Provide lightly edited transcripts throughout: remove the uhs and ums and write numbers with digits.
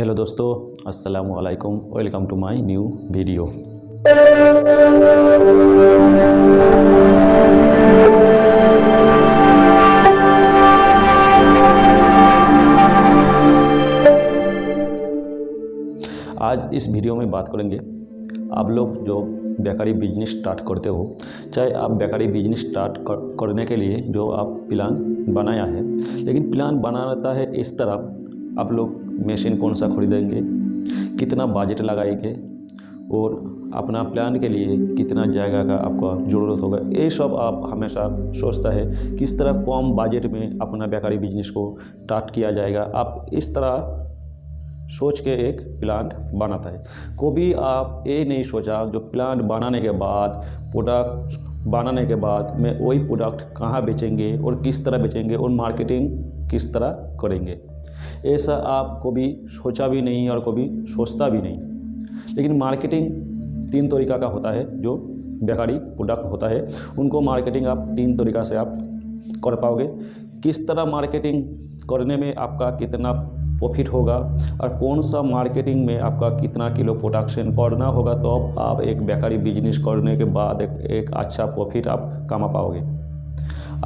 Hello दोस्तों, अस्सलाम वालेकुम। Welcome to my new video. आज इस वीडियो में बात करेंगे, आप लोग जो बेकरी बिजनेस स्टार्ट करते हो, चाहे आप बेकरी बिजनेस स्टार्ट करने के लिए जो आप प्लान बनाया है, लेकिन प्लान बनाता है इस तरह आप लोग मशीन कौन सा खरीदेंगे, कितना बजट लगाएंगे और अपना प्लान के लिए कितना जगह का आपका ज़रूरत होगा, ये सब आप हमेशा सोचता है किस तरह कम बजट में अपना बेकरी बिजनेस को स्टार्ट किया जाएगा। आप इस तरह सोच के एक प्लान बनाता है। कभी आप ये नहीं सोचा जो प्लान बनाने के बाद, प्रोडक्ट बनाने के बाद में वही प्रोडक्ट कहाँ बेचेंगे और किस तरह बेचेंगे और मार्केटिंग किस तरह करेंगे, ऐसा आप कभी सोचा भी नहीं और कभी सोचता भी नहीं। लेकिन मार्केटिंग 3 तरीका का होता है। जो बेकरी प्रोडक्ट होता है उनको मार्केटिंग आप 3 तरीका से आप कर पाओगे। किस तरह मार्केटिंग करने में आपका कितना प्रॉफिट होगा और कौन सा मार्केटिंग में आपका कितना किलो प्रोडक्शन करना होगा, तो आप एक बेकरी बिजनेस करने के बाद एक अच्छा प्रॉफिट आप कमा पाओगे।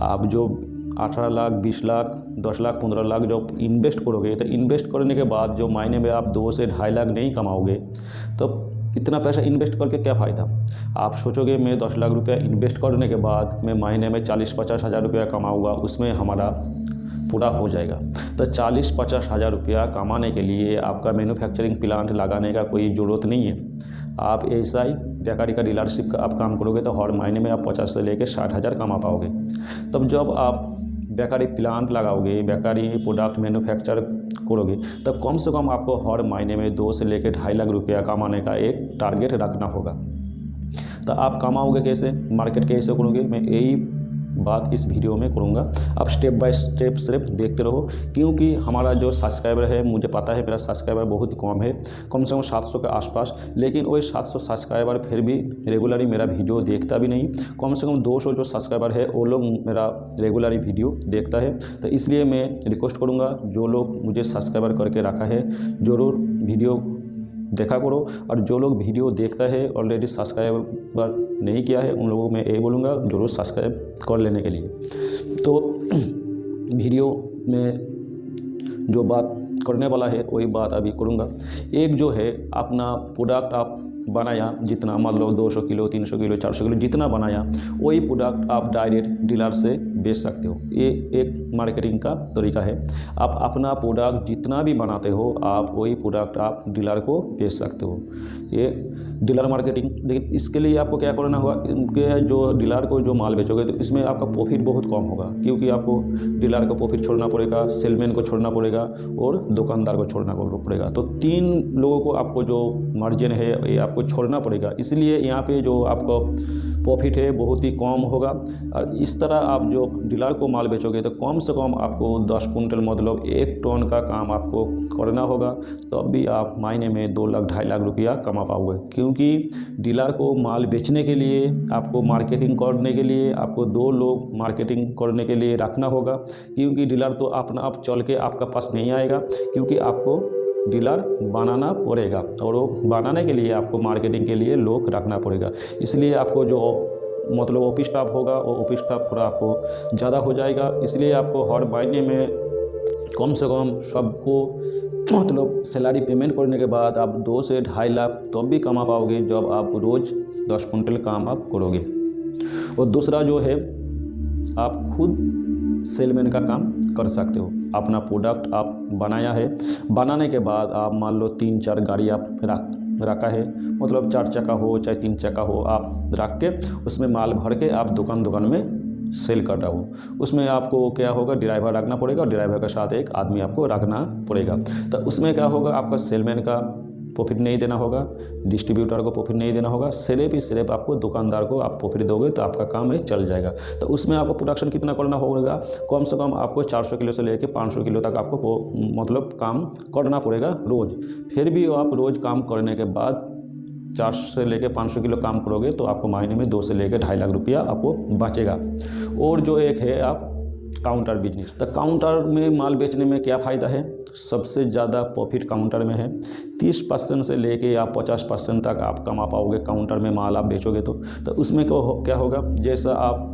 आप जो 18 लाख, 20 लाख, 10 लाख, 15 लाख जो इन्वेस्ट करोगे, तो इन्वेस्ट करने के बाद जो महीने में आप 2 से 2.5 लाख नहीं कमाओगे, तो इतना पैसा इन्वेस्ट करके क्या फ़ायदा। आप सोचोगे मैं 10 लाख रुपया इन्वेस्ट करने के बाद मैं महीने में 40-50 हज़ार रुपया कमाऊँगा, उसमें हमारा पूरा हो जाएगा। तो 40-50 हज़ार रुपया कमाने के लिए आपका मैन्युफैक्चरिंग प्लांट लगाने का कोई ज़रूरत नहीं है। आप ऐसा ही बेकरी का डीलरशिप का आप काम करोगे तो हर महीने में आप 50 से लेकर 60 हज़ार कमा पाओगे। तब जब आप बेकरी प्लांट लगाओगे, बेकरी प्रोडक्ट मैन्युफैक्चर करोगे, तो कम से कम आपको हर महीने में 2 से लेकर 2.5 लाख रुपया कमाने का एक टारगेट रखना होगा। तो आप कमाओगे कैसे, मार्केट कैसे करोगे, मैं यही बात इस वीडियो में करूँगा। आप स्टेप बाय स्टेप सिर्फ देखते रहो, क्योंकि हमारा जो सब्सक्राइबर है, मुझे पता है मेरा सब्सक्राइबर बहुत ही कम है, कम से कम 700 के आसपास। लेकिन वही 700 सब्सक्राइबर फिर भी रेगुलरली मेरा वीडियो देखता भी नहीं। कम से कम 200 जो सब्सक्राइबर है वो लोग मेरा रेगुलरली वीडियो देखता है। तो इसलिए मैं रिक्वेस्ट करूँगा, जो लोग मुझे सब्सक्राइबर करके रखा है ज़रूर वीडियो देखा करो, और जो लोग वीडियो देखता है ऑलरेडी सब्सक्राइबर नहीं किया है, उन लोगों में ये बोलूँगा ज़रूर सब्सक्राइब कर लेने के लिए। तो वीडियो में जो बात करने वाला है वही बात अभी करूँगा। एक जो है अपना प्रोडक्ट आप बनाया, जितना मान लो 200 किलो, 300 किलो, 400 किलो जितना बनाया, वही प्रोडक्ट आप डायरेक्ट डीलर से बेच सकते हो। ये एक मार्केटिंग का तरीका है। आप अपना प्रोडक्ट जितना भी बनाते हो, आप वही प्रोडक्ट आप डीलर को बेच सकते हो। ये डीलर मार्केटिंग। लेकिन इसके लिए आपको क्या करना होगा, इनके जो डीलर को जो माल बेचोगे तो इसमें आपका प्रॉफिट बहुत कम होगा, क्योंकि आपको डीलर का प्रॉफिट छोड़ना पड़ेगा, सेलमैन को छोड़ना पड़ेगा और दुकानदार को छोड़ना पड़ेगा। तो 3 लोगों को आपको जो मार्जिन है ये आपको छोड़ना पड़ेगा। इसलिए यहाँ पे जो आपका प्रॉफिट है बहुत ही कम होगा। और इस तरह आप जो डीलर को माल बेचोगे तो कम से कम आपको 10 कुंटल मतलब 1 टन का काम आपको करना होगा, तब भी आप महीने में 2 लाख 2.5 लाख रुपया कमा पाओगे। क्योंकि डीलर को माल बेचने के लिए, आपको मार्केटिंग करने के लिए आपको 2 लोग मार्केटिंग करने के लिए रखना होगा, क्योंकि डीलर तो अपना आप चल के आपका पास नहीं आएगा, क्योंकि आपको डीलर बनाना पड़ेगा और वो बनाने के लिए आपको मार्केटिंग के लिए लोग रखना पड़ेगा। इसलिए आपको जो मतलब ऑफिस स्टाफ होगा वो ऑफिस स्टाफ थोड़ा आपको ज़्यादा हो जाएगा। इसलिए आपको हर महीने में कम से कम सबको मतलब सैलरी पेमेंट करने के बाद आप 2 से 2.5 लाख तब भी कमा पाओगे जब आप रोज़ 10 कुंटल काम आप करोगे। और दूसरा जो है, आप खुद सेलमैन का काम कर सकते हो। अपना प्रोडक्ट आप बनाया है, बनाने के बाद आप मान लो 3-4 गाड़ी आप रखा है, मतलब 4 चक्का हो चाहे 3 चक्का हो, आप रख के उसमें माल भर के आप दुकान में सेल कर रहा हो। उसमें आपको क्या होगा, ड्राइवर रखना पड़ेगा और ड्राइवर के साथ एक आदमी आपको रखना पड़ेगा। तो उसमें क्या होगा, आपका सेलमैन का प्रॉफिट नहीं देना होगा, डिस्ट्रीब्यूटर को प्रॉफिट नहीं देना होगा, सिर्फ आपको दुकानदार को आप प्रॉफिट दोगे तो आपका काम है चल जाएगा। तो उसमें आपको प्रोडक्शन कितना करना होगा, कम से कम आपको 400 किलो से लेकर 500 किलो तक आपको मतलब काम करना पड़ेगा रोज़। फिर भी आप रोज़ काम करने के बाद 400 से लेकर 500 किलो काम करोगे तो आपको महीने में 2 से लेकर 2.5 लाख रुपया आपको बचेगा। और जो एक है आप काउंटर बिजनेस। तो काउंटर में माल बेचने में क्या फ़ायदा है, सबसे ज़्यादा प्रॉफिट काउंटर में है। 30% से लेके आप 50% तक आप कमा पाओगे काउंटर में माल आप बेचोगे तो उसमें क्या होगा, जैसा आप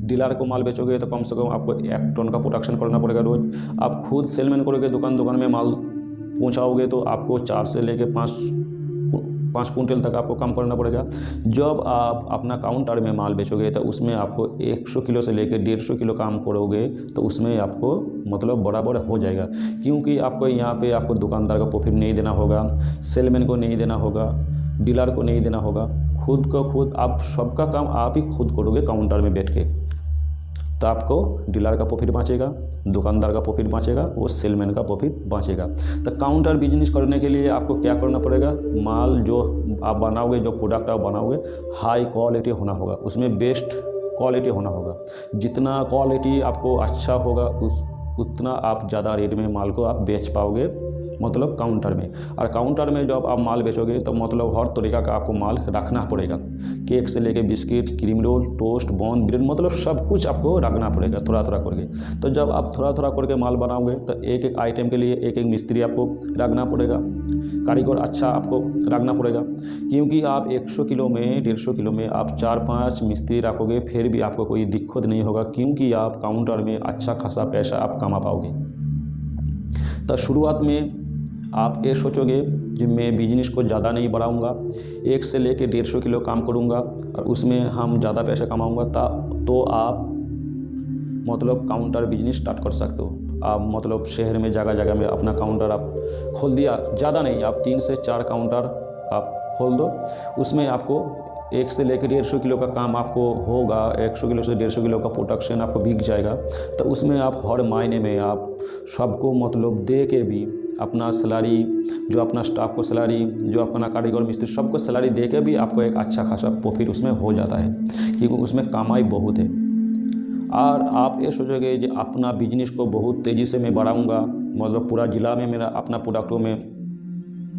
डीलर को माल बेचोगे तो कम से कम आपको 1 टन का प्रोडक्शन करना पड़ेगा रोज़। आप खुद सेलमैन करोगे, दुकान में माल पहुंचाओगे तो आपको 4 से लेके 5 कुंटल तक आपको कम करना पड़ेगा। जब आप अपना काउंटर में माल बेचोगे तो उसमें आपको 100 किलो से लेकर 150 किलो काम करोगे तो उसमें आपको मतलब बराबर हो जाएगा, क्योंकि आपको यहाँ पे आपको दुकानदार को प्रॉफिट नहीं देना होगा, सेलमैन को नहीं देना होगा, डीलर को नहीं देना होगा, खुद को खुद आप सबका काम आप ही खुद करोगे काउंटर में बैठ के। तो आपको डीलर का प्रॉफिट बाँचेगा, दुकानदार का प्रॉफिट बाँचेगा, वो सेलमैन का प्रॉफिट बाँचेगा। तो काउंटर बिजनेस करने के लिए आपको क्या करना पड़ेगा, माल जो आप बनाओगे, जो प्रोडक्ट आप बनाओगे हाई क्वालिटी होना होगा, उसमें बेस्ट क्वालिटी होना होगा। जितना क्वालिटी आपको अच्छा होगा उतना आप ज़्यादा रेट में माल को आप बेच पाओगे, मतलब काउंटर में। और काउंटर में जब आप माल बेचोगे तो मतलब हर तरीका का आपको माल रखना पड़ेगा, केक से लेके biscuit, cream roll, toast, bun, bread, मतलब सब कुछ आपको रखना पड़ेगा थोड़ा थोड़ा करके। तो जब आप थोड़ा थोड़ा करके माल बनाओगे तो एक एक आइटम के लिए एक एक मिस्त्री आपको रखना पड़ेगा, कारीगर अच्छा आपको रखना पड़ेगा, क्योंकि आप 100 किलो में 150 किलो में आप 4-5 मिस्त्री रखोगे फिर भी आपको कोई दिक्कत नहीं होगा, क्योंकि आप काउंटर में अच्छा खासा पैसा आप कमा पाओगे। तो शुरुआत में आप ये सोचोगे कि मैं बिजनेस को ज़्यादा नहीं बढ़ाऊंगा, 1 से लेकर 150 किलो काम करूंगा और उसमें हम ज़्यादा पैसा कमाऊंगा, तो आप मतलब काउंटर बिजनेस स्टार्ट कर सकते हो। आप मतलब शहर में जगह जगह में अपना काउंटर आप खोल दिया, ज़्यादा नहीं, आप 3 से 4 काउंटर आप खोल दो, उसमें आपको 1 से लेकर 150 किलो का काम आपको होगा, 100 किलो से 150 किलो का प्रोडक्शन आपको बिक जाएगा। तो उसमें आप हर महीने में आप सबको मतलब दे के भी अपना सैलरी, जो अपना स्टाफ को सैलरी, जो अपना कारीगर मिस्त्री सबको सैलरी दे के भी आपको एक अच्छा खासा प्रॉफिट उसमें हो जाता है, क्योंकि उसमें कमाई बहुत है। और आप ये सोचोगे कि अपना बिजनेस को बहुत तेज़ी से मैं बढ़ाऊँगा, मतलब पूरा ज़िला में मेरा अपना प्रोडक्ट को मैं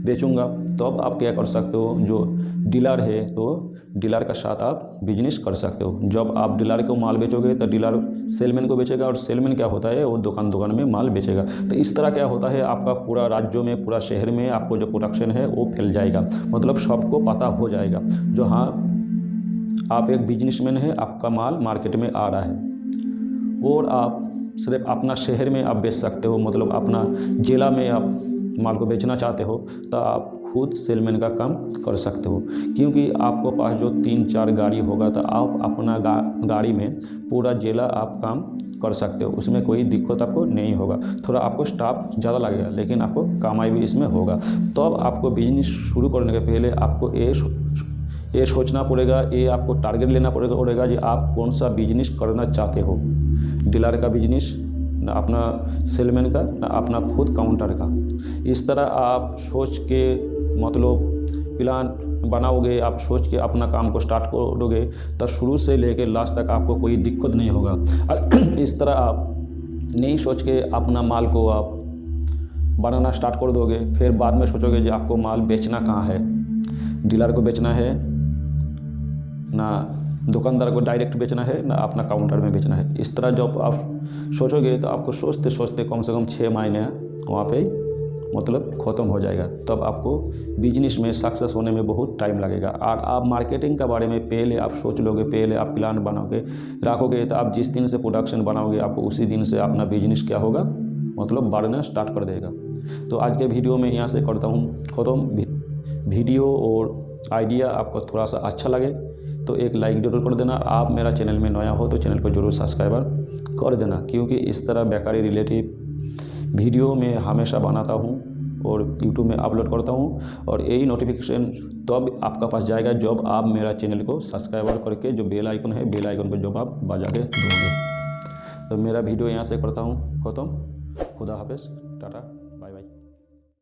बेचूंगा, तो अब आप क्या कर सकते हो, जो डीलर है तो डीलर का साथ आप बिजनेस कर सकते हो। जब आप डीलर को माल बेचोगे तो डीलर सेलमैन को बेचेगा, और सेलमैन क्या होता है वो दुकान में माल बेचेगा। तो इस तरह क्या होता है, आपका पूरा राज्यों में, पूरा शहर में आपको जो प्रोडक्शन है वो फैल जाएगा, मतलब सबको पता हो जाएगा जो हाँ आप एक बिजनेसमैन है, आपका माल मार्केट में आ रहा है। और आप सिर्फ अपना शहर में आप बेच सकते हो, मतलब अपना जिला में आप माल को बेचना चाहते हो तो आप खुद सेलमैन का काम कर सकते हो, क्योंकि आपको पास जो 3-4 गाड़ी होगा तो आप अपना गाड़ी में पूरा जिला आप काम कर सकते हो, उसमें कोई दिक्कत आपको नहीं होगा। थोड़ा आपको स्टाफ ज़्यादा लगेगा लेकिन आपको कमाई भी इसमें होगा। तो अब आपको बिजनेस शुरू करने के पहले आपको ये सोचना पड़ेगा, ये आपको टारगेट लेना पड़ेगा कि आप कौन सा बिजनेस करना चाहते हो, डीलर का बिजनेस, ना अपना सेलमैन का, ना अपना खुद काउंटर का। इस तरह आप सोच के मतलब प्लान बनाओगे, आप सोच के अपना काम को स्टार्ट करोगे तो शुरू से लेकर लास्ट तक आपको कोई दिक्कत नहीं होगा। और इस तरह आप नहीं सोच के अपना माल को आप बनाना स्टार्ट कर दोगे, फिर बाद में सोचोगे कि आपको माल बेचना कहाँ है, डीलर को बेचना है, ना दुकानदार को डायरेक्ट बेचना है, ना अपना काउंटर में बेचना है। इस तरह जब आप सोचोगे तो आपको सोचते सोचते कम से कम 6 महीने वहाँ पे मतलब ख़त्म हो जाएगा। तब आपको बिजनेस में सक्सेस होने में बहुत टाइम लगेगा। और आप मार्केटिंग के बारे में पहले आप सोच लोगे, पहले आप प्लान बनाओगे रखोगे, तो आप जिस दिन से प्रोडक्शन बनाओगे आपको उसी दिन से अपना बिजनेस क्या होगा मतलब बढ़ना स्टार्ट कर देगा। तो आज के वीडियो में यहाँ से करता हूँ ख़त्म। वीडियो और आइडिया आपको थोड़ा सा अच्छा लगे तो एक लाइक ज़रूर कर देना। आप मेरा चैनल में नया हो तो चैनल को ज़रूर सब्सक्राइबर कर देना, क्योंकि इस तरह बेकारी रिलेटिव वीडियो मैं हमेशा बनाता हूँ और यूट्यूब में अपलोड करता हूँ। और यही नोटिफिकेशन तब आपका पास जाएगा जब आप मेरा चैनल को सब्सक्राइबर करके जो बेल आइकन है, बेल आइकन को जब आप बजा के दोगे। तो मेरा वीडियो यहाँ से करता हूँ ख़त्म। खुदा हाफिज़, टाटा।